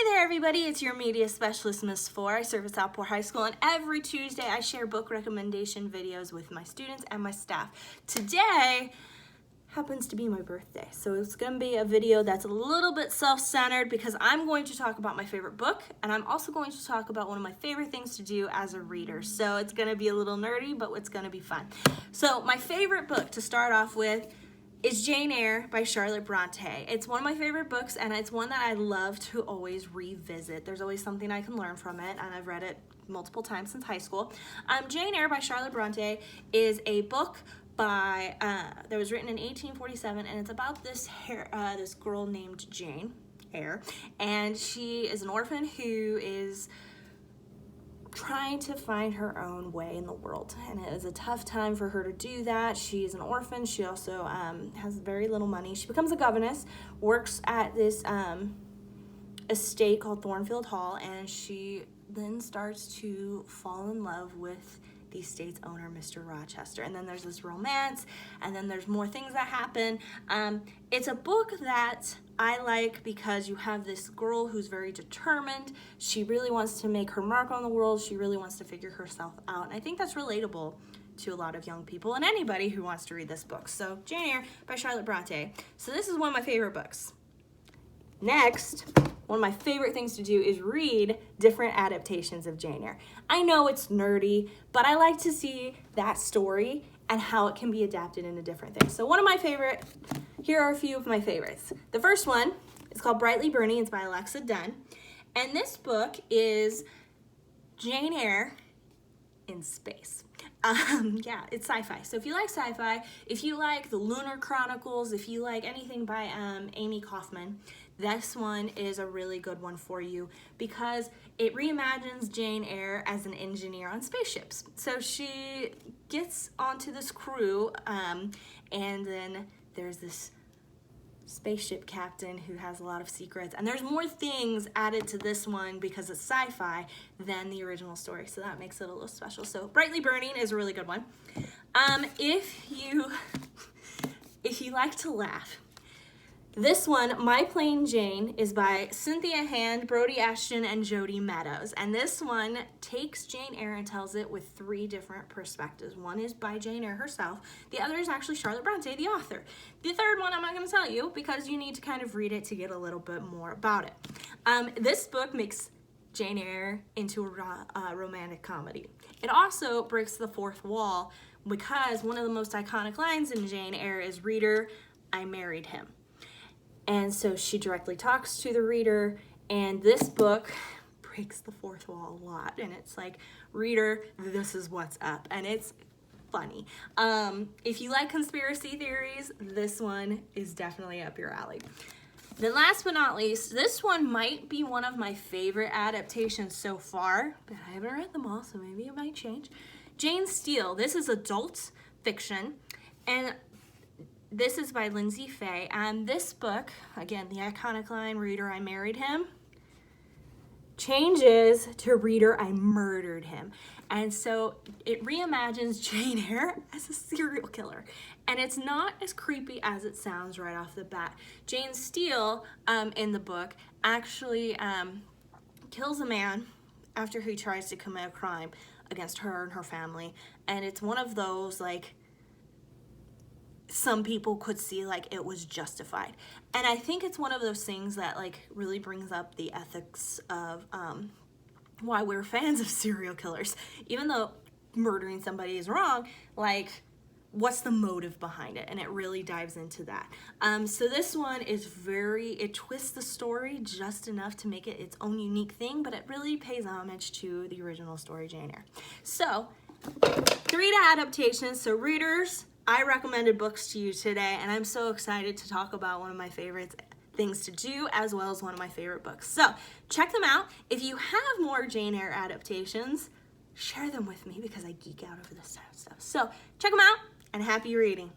there everybody, it's your media specialist, Miss Foor. I serve at Southport High School, and every Tuesday I share book recommendation videos with my students and my staff. Today happens to be my birthday, so it's going to be a video that's a little bit self-centered because I'm going to talk about my favorite book, and I'm also going to talk about one of my favorite things to do as a reader. So it's going to be a little nerdy, but it's going to be fun. So my favorite book to start off with is Jane Eyre by Charlotte Bronte. It's one of my favorite books, and it's one that I love to always revisit. There's always something I can learn from it, and I've read it multiple times since high school. Jane Eyre by Charlotte Bronte is a book that was written in 1847, and it's about this girl named Jane Eyre, and she is an orphan who is trying to find her own way in the world, and it is a tough time for her to do that. She is an orphan. She also has very little money. She becomes a governess, works at this estate called Thornfield Hall, and she then starts to fall in love with the estate's owner, Mr. Rochester. And then there's this romance, and then there's more things that happen. It's a book that I like because you have this girl who's very determined. She really wants to make her mark on the world. She really wants to figure herself out. And I think that's relatable to a lot of young people and anybody who wants to read this book. So Jane Eyre by Charlotte Bronte. So this is one of my favorite books. Next, one of my favorite things to do is read different adaptations of Jane Eyre. I know it's nerdy, but I like to see that story and how it can be adapted into different things. So here are a few of my favorites. The first one is called Brightly Burning. It's by Alexa Donne. And this book is Jane Eyre in space. Yeah, it's sci-fi. So if you like sci-fi, if you like the Lunar Chronicles, if you like anything by Amy Kaufman, this one is a really good one for you because it reimagines Jane Eyre as an engineer on spaceships. So she gets onto this crew, and then there's this spaceship captain who has a lot of secrets, and there's more things added to this one because it's sci-fi than the original story, so that makes it a little special. So Brightly Burning is a really good one. If you like to laugh, this one, My Plain Jane, is by Cynthia Hand, Brodi, Ashton, and Jodi Meadows. And this one takes Jane Eyre and tells it with three different perspectives. One is by Jane Eyre herself. The other is actually Charlotte Bronte, the author. The third one I'm not going to tell you because you need to kind of read it to get a little bit more about it. This book makes Jane Eyre into a romantic comedy. It also breaks the fourth wall because one of the most iconic lines in Jane Eyre is, "Reader, I married him." And so she directly talks to the reader, and this book breaks the fourth wall a lot. And it's like, reader, this is what's up. And it's funny. If you like conspiracy theories, this one is definitely up your alley. Then last but not least, this one might be one of my favorite adaptations so far, but I haven't read them all, so maybe it might change. Jane Steele. This is adult fiction, and this is by Lyndsay, Faye, and this book, again, the iconic line, "Reader, I married him," changes to "Reader, I murdered him." And so it reimagines Jane Eyre as a serial killer. And it's not as creepy as it sounds right off the bat. Jane Steele, in the book, actually kills a man after he tries to commit a crime against her and her family. And it's one of those, like, some people could see like it was justified. And I think it's one of those things that like really brings up the ethics of why we're fans of serial killers. Even though murdering somebody is wrong, like, what's the motive behind it? And it really dives into that. So this one is it twists the story just enough to make it its own unique thing, but it really pays homage to the original story, Jane Eyre. So 3 adaptations. So readers, I recommended books to you today, and I'm so excited to talk about one of my favorite things to do as well as one of my favorite books. So check them out. If you have more Jane Eyre adaptations, share them with me because I geek out over this type of stuff. So check them out, and happy reading.